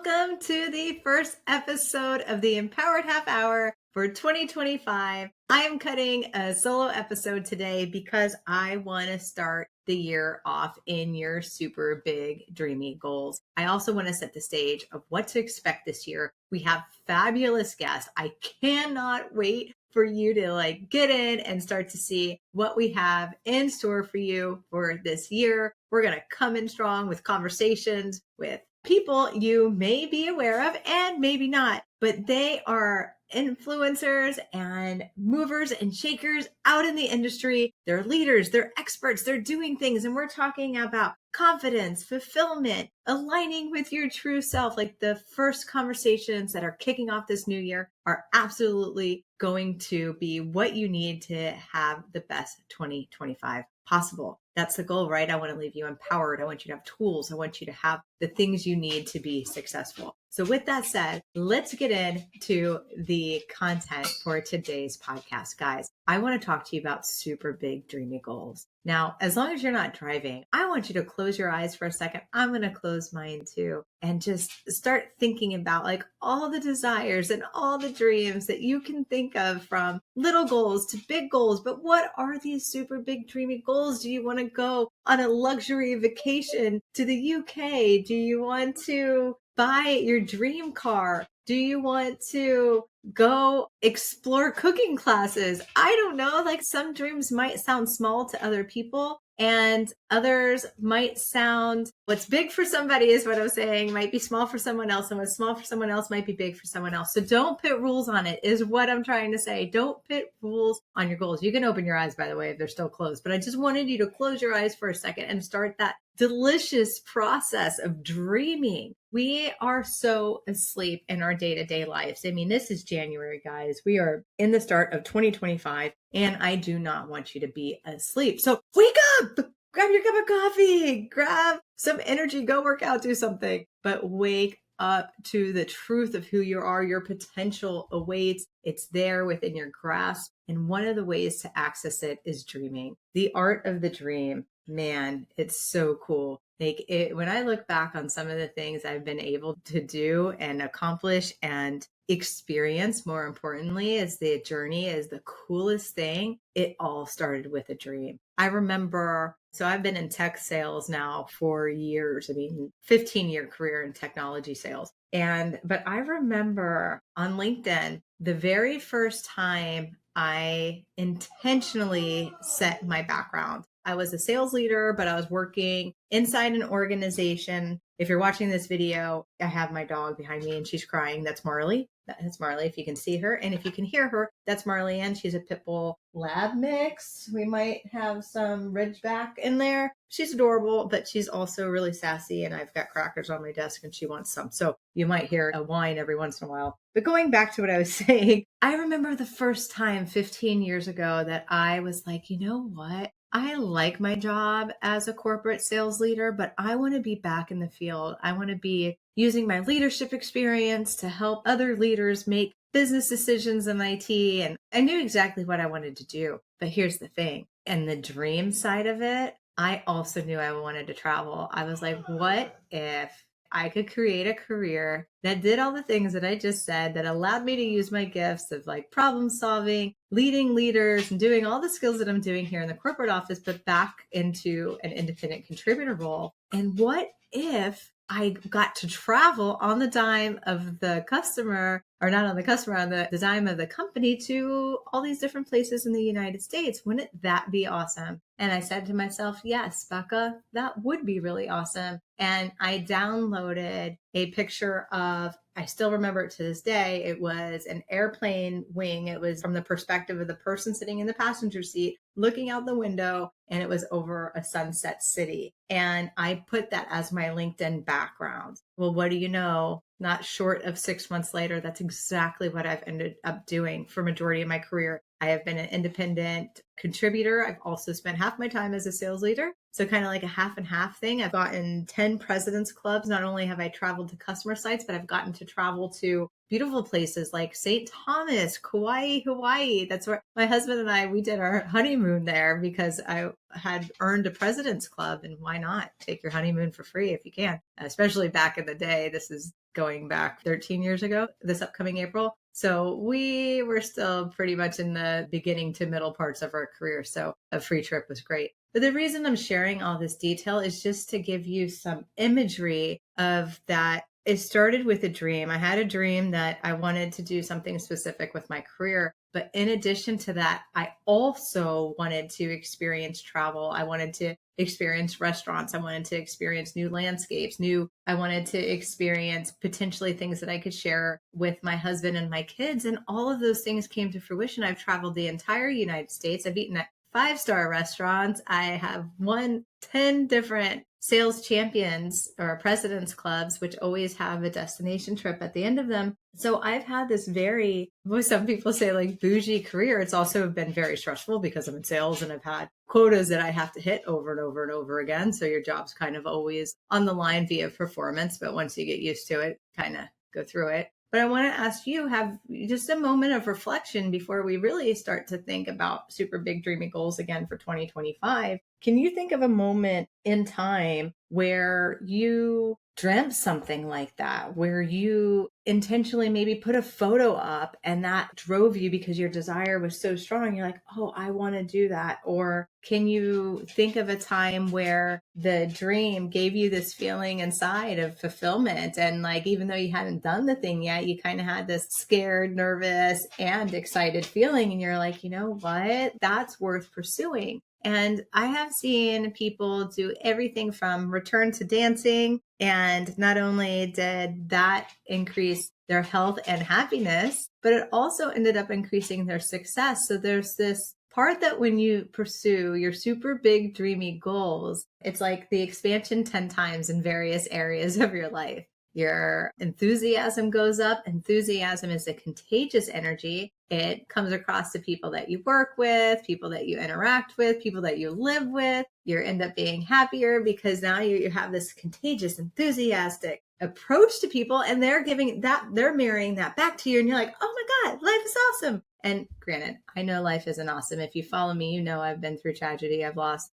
welcome to the first episode of the Empowered Half Hour for 2025. I am cutting a solo episode today because I want to start the year off in your super big, dreamy goals. I also want to set the stage of what to expect this year. We have fabulous guests. I cannot wait for you to get in and start to see what we have in store for you for this year. We're going to come in strong with conversations with people you may be aware of and maybe not, but they are influencers and movers and shakers out in the industry. They're leaders, they're experts, they're doing things. And we're talking about confidence, fulfillment, aligning with your true self. Like the first conversations that are kicking off this new year are absolutely going to be what you need to have the best 2025 possible. That's the goal, right? I want to leave you empowered. I want you to have tools. I want you to have the things you need to be successful. So with that said, let's get into the content for today's podcast, guys. I want to talk to you about super big, dreamy goals. Now, as long as you're not driving, I want you to close your eyes for a second. I'm going to close mine too and just start thinking about all the desires and all the dreams that you can think of, from little goals to big goals. But what are these super big, dreamy goals? Do you want to go on a luxury vacation to the UK? Do you want to buy your dream car? Do you want to go explore cooking classes? I don't know. Some dreams might sound small to other people, and others might sound, what's big for somebody is what I'm saying, might be small for someone else, and what's small for someone else might be big for someone else. So don't put rules on it, is what I'm trying to say. Don't put rules on your goals. You can open your eyes, by the way, if they're still closed, but I just wanted you to close your eyes for a second and start that delicious process of dreaming. We are so asleep in our day-to-day lives. I mean, this is January, guys. We are in the start of 2025, and I do not want you to be asleep. So wake up, grab your cup of coffee, grab some energy, go work out, do something, but wake up to the truth of who you are. Your potential awaits. It's there within your grasp. And one of the ways to access it is dreaming. The art of the dream. Man, it's so cool. When I look back on some of the things I've been able to do and accomplish and experience, more importantly, as the journey is the coolest thing. It all started with a dream. I remember, so I've been in tech sales now for years. 15-year career in technology sales. But I remember on LinkedIn, the very first time I intentionally set my background. I was a sales leader, but I was working inside an organization. If you're watching this video, I have my dog behind me and she's crying. That's Marley. That's Marley, if you can see her. And if you can hear her, that's Marley Ann. She's a pit bull lab mix. We might have some Ridgeback in there. She's adorable, but she's also really sassy. And I've got crackers on my desk and she wants some. So you might hear a whine every once in a while. But going back to what I was saying, I remember the first time 15 years ago that I was like, you know what? I like my job as a corporate sales leader, but I want to be back in the field. I want to be using my leadership experience to help other leaders make business decisions in IT. And I knew exactly what I wanted to do. But here's the thing. And the dream side of it, I also knew I wanted to travel. I was like, what if I could create a career that did all the things that I just said, that allowed me to use my gifts of problem solving, leading leaders, and doing all the skills that I'm doing here in the corporate office, but back into an independent contributor role? And what if I got to travel on the dime of the customer, or not on the customer, on the dime of the company, to all these different places in the United States? Wouldn't that be awesome? And I said to myself, yes, Becca, that would be really awesome. And I downloaded a picture of, I still remember it to this day, it was an airplane wing. It was from the perspective of the person sitting in the passenger seat, looking out the window, and it was over a sunset city. And I put that as my LinkedIn background. Well, what do you know? Not short of 6 months later, that's exactly what I've ended up doing for majority of my career. I have been an independent contributor. I've also spent half my time as a sales leader. So kind of like a half and half thing. I've gotten 10 president's clubs. Not only have I traveled to customer sites, but I've gotten to travel to beautiful places like St. Thomas, Kauai, Hawaii. That's where my husband and I, we did our honeymoon there because I had earned a president's club, and why not take your honeymoon for free if you can, especially back in the day. This is going back 13 years ago, this upcoming April. So we were still pretty much in the beginning to middle parts of our career. So a free trip was great. But the reason I'm sharing all this detail is just to give you some imagery of that. It started with a dream. I had a dream that I wanted to do something specific with my career. But in addition to that, I also wanted to experience travel. I wanted to experience restaurants. I wanted to experience new landscapes, I wanted to experience potentially things that I could share with my husband and my kids. And all of those things came to fruition. I've traveled the entire United States. I've eaten at 5-star restaurants. I have won 10 different sales champions or president's clubs, which always have a destination trip at the end of them. So I've had this very, some people say like bougie career. It's also been very stressful because I'm in sales and I've had quotas that I have to hit over and over and over again. So your job's kind of always on the line via performance. But once you get used to it, kind of go through it. But I want to ask you, have just a moment of reflection before we really start to think about super big dreamy goals again for 2025. Can you think of a moment in time where you dreamt something like that, where you intentionally maybe put a photo up and that drove you because your desire was so strong? You're like, oh, I want to do that. Or can you think of a time where the dream gave you this feeling inside of fulfillment? And like, even though you hadn't done the thing yet, you kind of had this scared, nervous, and excited feeling. And you're like, you know what? That's worth pursuing. And I have seen people do everything from return to dancing. And not only did that increase their health and happiness, but it also ended up increasing their success. So there's this part that when you pursue your super big dreamy goals, it's like the expansion 10 times in various areas of your life. Your enthusiasm goes up. Enthusiasm is a contagious energy. It comes across to people that you work with, people that you interact with, people that you live with. You end up being happier because now you have this contagious, enthusiastic approach to people, and they're giving that, they're mirroring that back to you. And you're like, oh my God, life is awesome. And granted, I know life isn't awesome. If you follow me, you know I've been through tragedy. I've lost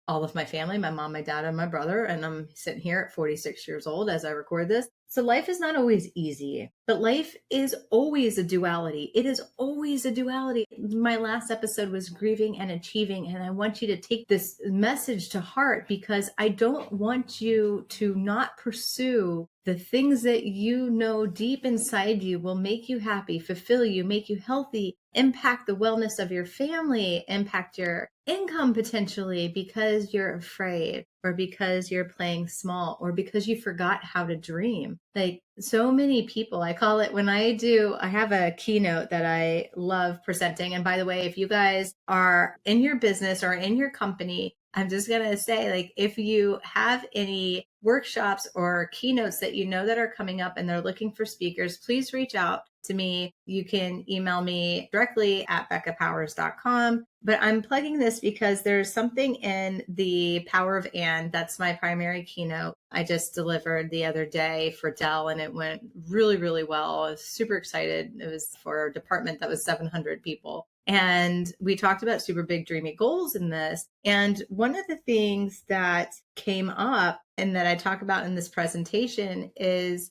all of my family, my mom, my dad, and my brother. And I'm sitting here at 46 years old as I record this. So life is not always easy, but life is always a duality. It is always a duality. My last episode was grieving and achieving. And I want you to take this message to heart because I don't want you to not pursue the things that you know deep inside you will make you happy, fulfill you, make you healthy, impact the wellness of your family, impact your income potentially because you're afraid or because you're playing small or because you forgot how to dream. Like so many people, I call it when I have a keynote that I love presenting. And by the way, if you guys are in your business or in your company, I'm just going to say, like, if you have any workshops or keynotes that you know that are coming up and they're looking for speakers, please reach out to me. You can email me directly at beccapowers.com. But I'm plugging this because there's something in the Power of And. That's my primary keynote. I just delivered the other day for Dell and it went really, really well. I was super excited. It was for a department that was 700 people. And we talked about super big dreamy goals in this. And one of the things that came up and that I talk about in this presentation is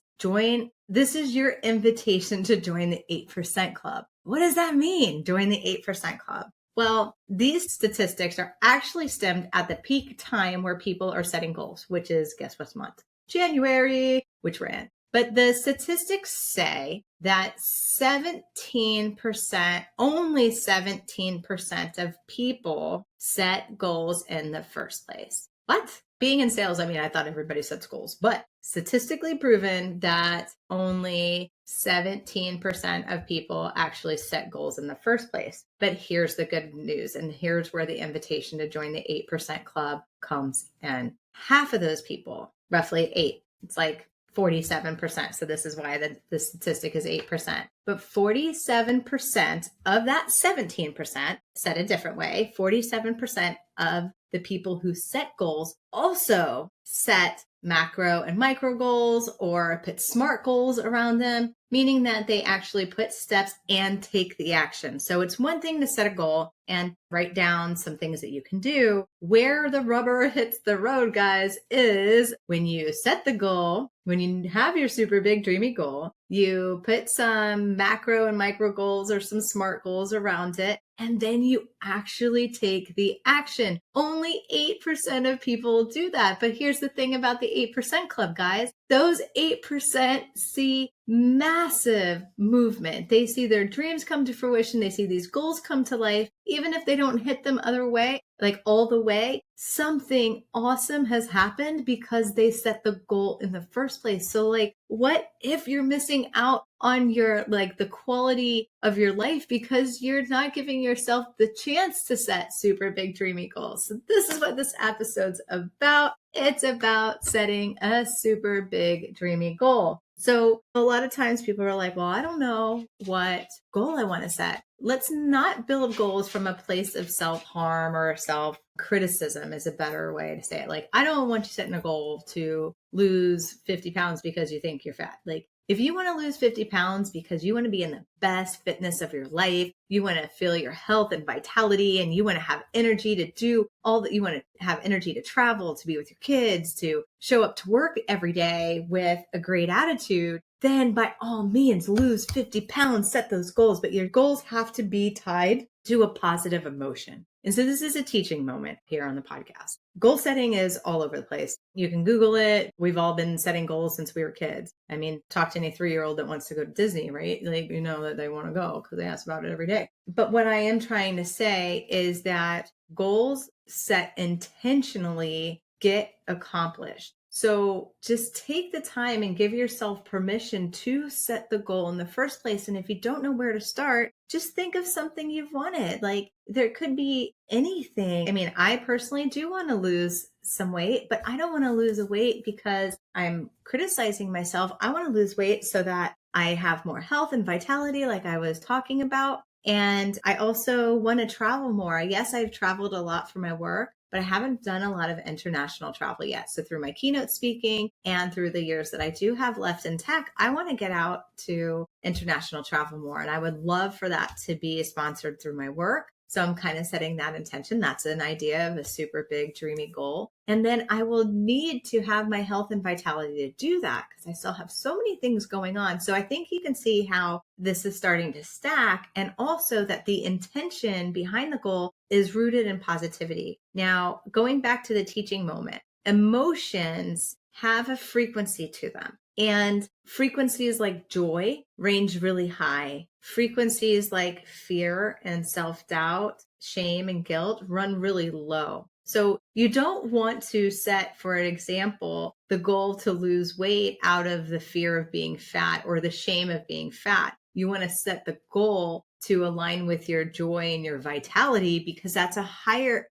this is your invitation to join the 8% club. What does that mean? Join the 8% club. Well, these statistics are actually stemmed at the peak time where people are setting goals, which is, guess what month? January, which we're in. But the statistics say that 17%, only 17% of people set goals in the first place. What? Being in sales, I thought everybody sets goals, but statistically proven that only 17% of people actually set goals in the first place. But here's the good news, and here's where the invitation to join the 8% club comes in. Half of those people, roughly 8, it's like 47%. So this is why the statistic is 8%. But 47% of that 17%, said a different way, 47% of the people who set goals also set macro and micro goals or put SMART goals around them, meaning that they actually put steps and take the action. So it's one thing to set a goal and write down some things that you can do. Where the rubber hits the road, guys, is when you set the goal, when you have your super big dreamy goal, you put some macro and micro goals or some SMART goals around it, and then you actually take the action. Only 8% of people do that. But here's the thing about the 8% club, guys. Those 8% see massive movement. They see their dreams come to fruition. They see these goals come to life. Even if they don't hit them all the way, something awesome has happened because they set the goal in the first place. So what if you're missing out on your, the quality of your life because you're not giving yourself the chance to set super big dreamy goals? So this is what this episode's about. It's about setting a super big dreamy goal. So a lot of times people are like, well, I don't know what goal I want to set. Let's not build goals from a place of self-harm or self-criticism is a better way to say it. I don't want you setting a goal to lose 50 pounds because you think you're fat. If you want to lose 50 pounds because you want to be in the best fitness of your life, you want to feel your health and vitality, and you want to have energy to do all that, you want to have energy to travel, to be with your kids, to show up to work every day with a great attitude, then by all means, lose 50 pounds, set those goals. But your goals have to be tied to a positive emotion. And so this is a teaching moment here on the podcast. Goal setting is all over the place. You can Google it. We've all been setting goals since we were kids. I mean, talk to any 3-year-old that wants to go to Disney, right? You know that they want to go because they ask about it every day. But what I am trying to say is that goals set intentionally get accomplished. So just take the time and give yourself permission to set the goal in the first place. And if you don't know where to start, just think of something you've wanted. There could be anything. I mean, I personally do want to lose some weight, but I don't want to lose a weight because I'm criticizing myself. I want to lose weight so that I have more health and vitality, like I was talking about. And I also want to travel more. Yes, I've traveled a lot for my work, but I haven't done a lot of international travel yet. So through my keynote speaking and through the years that I do have left in tech, I want to get out to international travel more. And I would love for that to be sponsored through my work. So I'm kind of setting that intention. That's an idea of a super big dreamy goal. And then I will need to have my health and vitality to do that because I still have so many things going on. So I think you can see how this is starting to stack, and also that the intention behind the goal is rooted in positivity. Now, going back to the teaching moment, emotions have a frequency to them. And frequencies like joy range really high. Frequencies like fear and self-doubt, shame and guilt run really low. So you don't want to set, for example, the goal to lose weight out of the fear of being fat or the shame of being fat. You want to set the goal to align with your joy and your vitality, because that's a higher,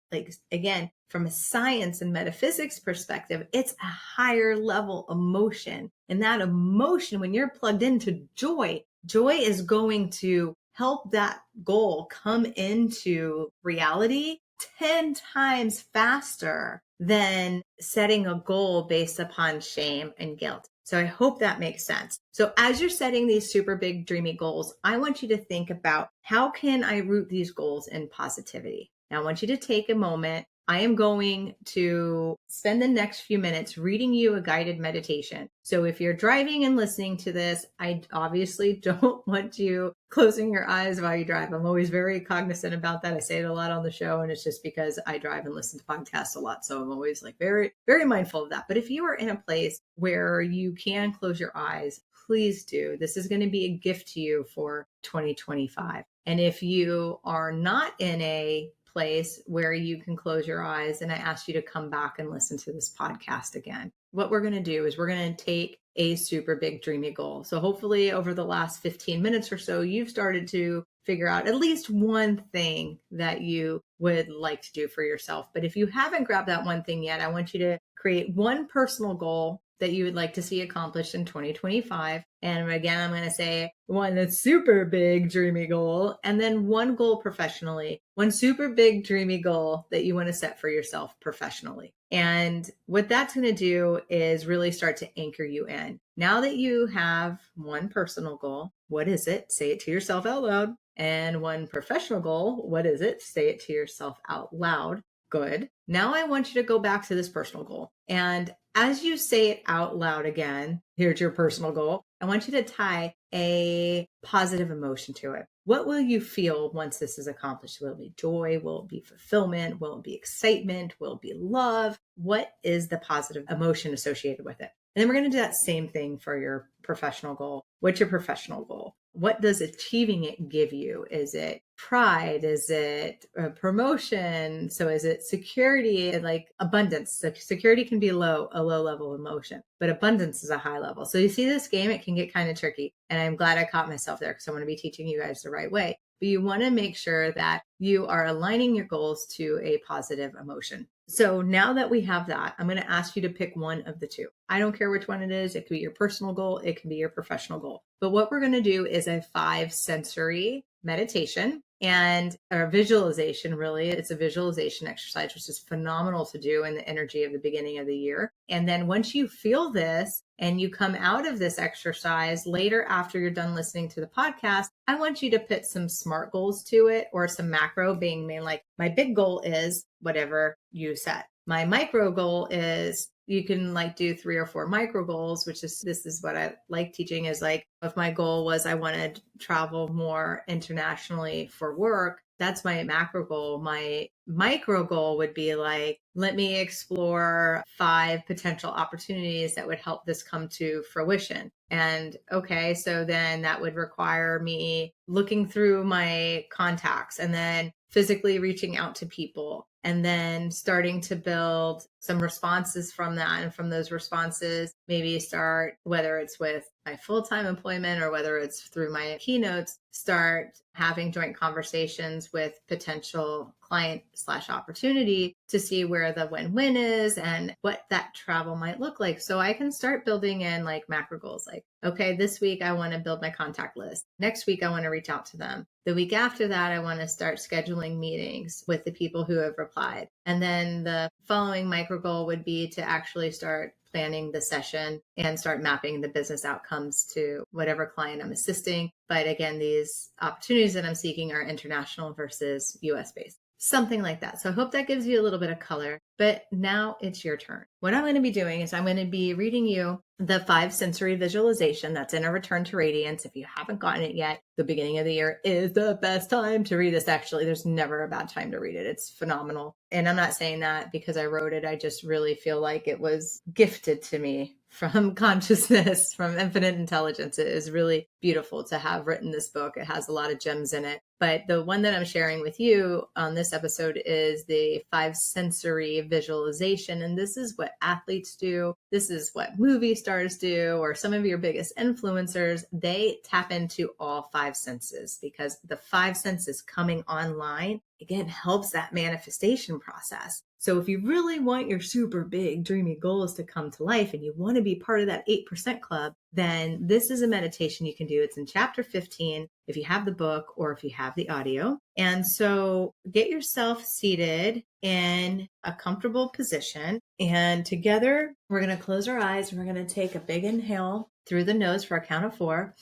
again, from a science and metaphysics perspective, it's a higher level emotion. And that emotion, when you're plugged into joy is going to help that goal come into reality 10 times faster than setting a goal based upon shame and guilt. So I hope that makes sense. So as you're setting these super big dreamy goals, I want you to think about, how can I root these goals in positivity? Now I want you to take a moment. I am going to spend the next few minutes reading you a guided meditation. So if you're driving and listening to this, I obviously don't want you closing your eyes while you drive. I'm always very cognizant about that. I say it a lot on the show, and it's just because I drive and listen to podcasts a lot. So I'm always very, very mindful of that. But if you are in a place where you can close your eyes, please do. This is going to be a gift to you for 2025. And if you are not in a place where you can close your eyes, and I ask you to come back and listen to this podcast again. What we're going to do is we're going to take a super big dreamy goal. So hopefully over the last 15 minutes or so, you've started to figure out at least one thing that you would like to do for yourself. But if you haven't grabbed that one thing yet, I want you to create one personal goal that you would like to see accomplished in 2025. And again, I'm going to say one that's super big, dreamy goal, and then one goal professionally, one super big, dreamy goal that you want to set for yourself professionally. And what that's going to do is really start to anchor you in. Now that you have one personal goal, what is it? Say it to yourself out loud. And one professional goal, what is it? Say it to yourself out loud. Good. Now I want you to go back to this personal goal. And as you say it out loud again, here's your personal goal. I want you to tie a positive emotion to it. What will you feel once this is accomplished? Will it be joy? Will it be fulfillment? Will it be excitement? Will it be love? What is the positive emotion associated with it? And then we're going to do that same thing for your professional goal. What's your professional goal? What does achieving it give you? Is it pride? Is it a promotion? So is it security, like abundance? So security can be a low level emotion, but abundance is a high level. So you see this game, it can get kind of tricky. And I'm glad I caught myself there because I want to be teaching you guys the right way. But you want to make sure that you are aligning your goals to a positive emotion. So now that we have that, I'm going to ask you to pick one of the two. I don't care which one it is. It could be your personal goal. It can be your professional goal. But what we're going to do is a 5 sensory meditation and a visualization. Really, it's a visualization exercise, which is phenomenal to do in the energy of the beginning of the year. And then once you feel this and you come out of this exercise later, after you're done listening to the podcast, I want you to put some SMART goals to it, or some macro, being main, like my big goal is whatever you set. My micro goal is, you can like do 3 or 4 micro goals, which is, this is what I like teaching, is like, if my goal was I wanted to travel more internationally for work, that's my macro goal. My micro goal would be like, let me explore 5 potential opportunities that would help this come to fruition. And okay, so then that would require me looking through my contacts and then physically reaching out to people, and then starting to build some responses from that. And from those responses, maybe start, whether it's with my full-time employment or whether it's through my keynotes, start having joint conversations with potential client/opportunity to see where the win-win is and what that travel might look like. So I can start building in like macro goals, like, okay, this week I want to build my contact list. Next week, I want to reach out to them. The week after that, I want to start scheduling meetings with the people who have replied. And then the following micro goal would be to actually start planning the session and start mapping the business outcomes to whatever client I'm assisting. But again, these opportunities that I'm seeking are international versus US based. Something like that. So I hope that gives you a little bit of color, but now it's your turn. What I'm going to be doing is I'm going to be reading you the 5 sensory visualization that's in A Return to Radiance. If you haven't gotten it yet, the beginning of the year is the best time to read this. Actually, there's never a bad time to read it. It's phenomenal. And I'm not saying that because I wrote it. I just really feel like it was gifted to me from consciousness, from infinite intelligence. It is really beautiful to have written this book. It has a lot of gems in it. But the one that I'm sharing with you on this episode is the 5 sensory visualization. And this is what athletes do. This is what movie stars do, or some of your biggest influencers. They tap into all 5 senses, because the 5 senses coming online, again, helps that manifestation process. So if you really want your super big, dreamy goals to come to life and you want to be part of that 8% club, then this is a meditation you can do. It's in chapter 15 if you have the book or if you have the audio. And so get yourself seated in a comfortable position. And together, we're going to close our eyes and we're going to take a big inhale through the nose for a count of 4.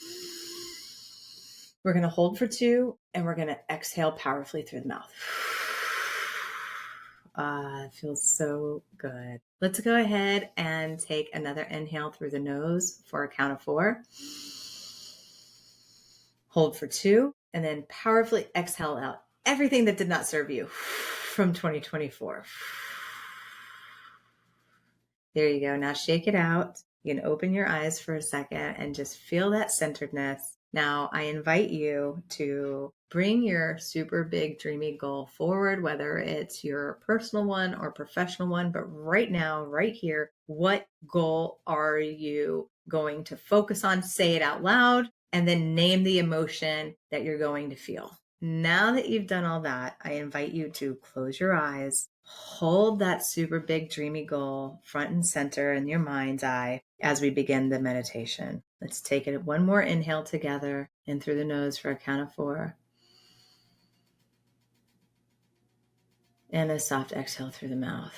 We're going to hold for 2, and we're going to exhale powerfully through the mouth. It feels so good. Let's go ahead and take another inhale through the nose for a count of 4. Hold for 2, and then powerfully exhale out everything that did not serve you from 2024. There you go. Now shake it out. You can open your eyes for a second and just feel that centeredness. Now I invite you to bring your super big dreamy goal forward, whether it's your personal one or professional one. But right now, right here, what goal are you going to focus on? Say it out loud, and then name the emotion that you're going to feel. Now that you've done all that, I invite you to close your eyes, hold that super big dreamy goal front and center in your mind's eye, as we begin the meditation. Let's take it one more inhale together in through the nose for a count of 4. And a soft exhale through the mouth.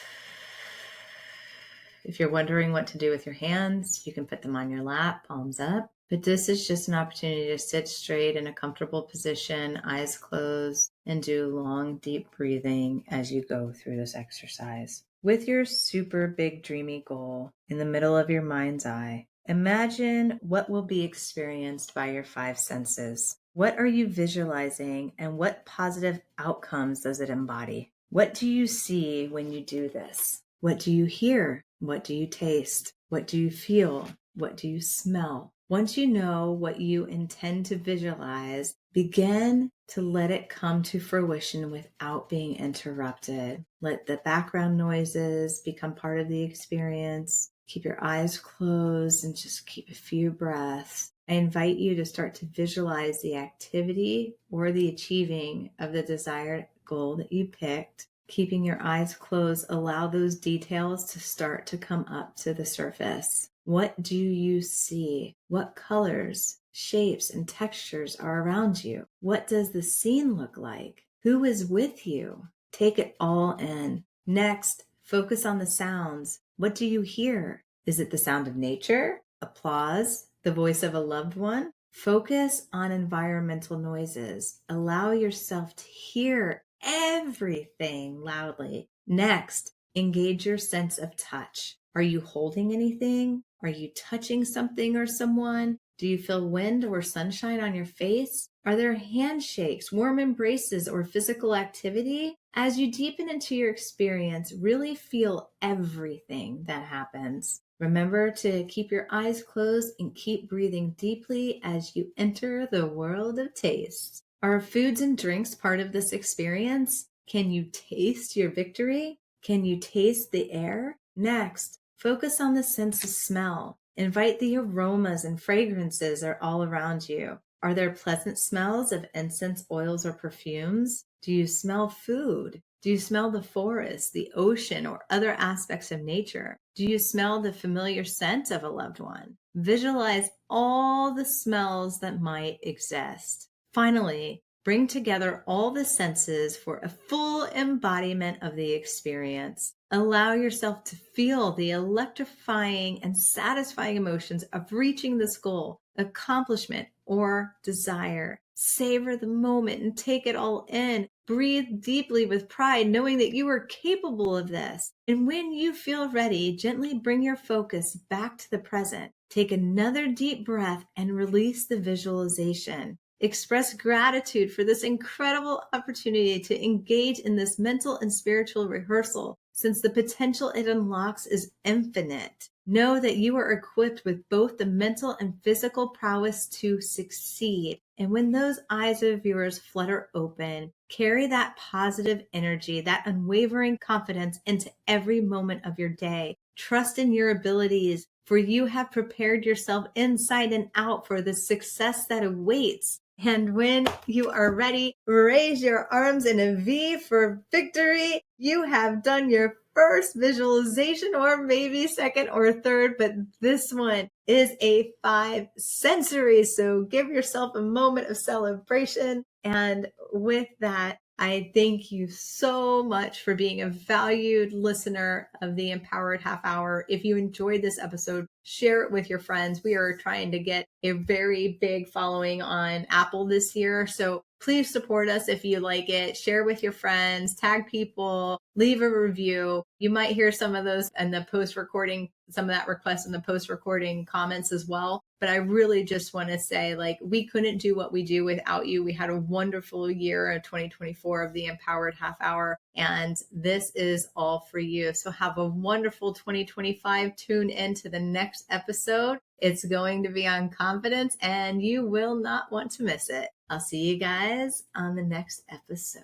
If you're wondering what to do with your hands, you can put them on your lap, palms up. But this is just an opportunity to sit straight in a comfortable position, eyes closed, and do long, deep breathing as you go through this exercise. With your super big, dreamy goal in the middle of your mind's eye, imagine what will be experienced by your 5 senses. What are you visualizing, and what positive outcomes does it embody? What do you see when you do this? What do you hear? What do you taste? What do you feel? What do you smell? Once you know what you intend to visualize, begin to let it come to fruition without being interrupted. Let the background noises become part of the experience. Keep your eyes closed and just keep a few breaths. I invite you to start to visualize the activity or the achieving of the desired goal that you picked. Keeping your eyes closed, allow those details to start to come up to the surface. What do you see? What colors, shapes, and textures are around you? What does the scene look like? Who is with you? Take it all in. Next, focus on the sounds. What do you hear? Is it the sound of nature? Applause? The voice of a loved one? Focus on environmental noises. Allow yourself to hear everything loudly. Next, engage your sense of touch. Are you holding anything? Are you touching something or someone? Do you feel wind or sunshine on your face? Are there handshakes, warm embraces, or physical activity? As you deepen into your experience, really feel everything that happens. Remember to keep your eyes closed and keep breathing deeply as you enter the world of taste. Are foods and drinks part of this experience? Can you taste your victory? Can you taste the air? Next, focus on the sense of smell. Invite the aromas and fragrances that are all around you. Are there pleasant smells of incense, oils, or perfumes? Do you smell food? Do you smell the forest, the ocean, or other aspects of nature? Do you smell the familiar scent of a loved one? Visualize all the smells that might exist. Finally, bring together all the senses for a full embodiment of the experience. Allow yourself to feel the electrifying and satisfying emotions of reaching this goal, accomplishment, or desire. Savor the moment and take it all in. Breathe deeply with pride, knowing that you are capable of this. And when you feel ready, gently bring your focus back to the present. Take another deep breath and release the visualization. Express gratitude for this incredible opportunity to engage in this mental and spiritual rehearsal, since the potential it unlocks is infinite. Know that you are equipped with both the mental and physical prowess to succeed. And when those eyes of yours flutter open, carry that positive energy, that unwavering confidence into every moment of your day. Trust in your abilities, for you have prepared yourself inside and out for the success that awaits. And when you are ready, raise your arms in a V for victory. You have done your first visualization, or maybe second or third, but this one is a 5 sensory. So give yourself a moment of celebration. And with that, I thank you so much for being a valued listener of the Empowered Half Hour. If you enjoyed this episode, share it with your friends. We are trying to get a very big following on Apple this year. So please support us if you like it. Share with your friends, tag people, leave a review. You might hear some of those in the post-recording, some of that request in the post-recording comments as well. But I really just want to say, we couldn't do what we do without you. We had a wonderful year of 2024 of the Empowered Half Hour, and this is all for you. So have a wonderful 2025. Tune in to the next episode. It's going to be on confidence, and you will not want to miss it. I'll see you guys on the next episode.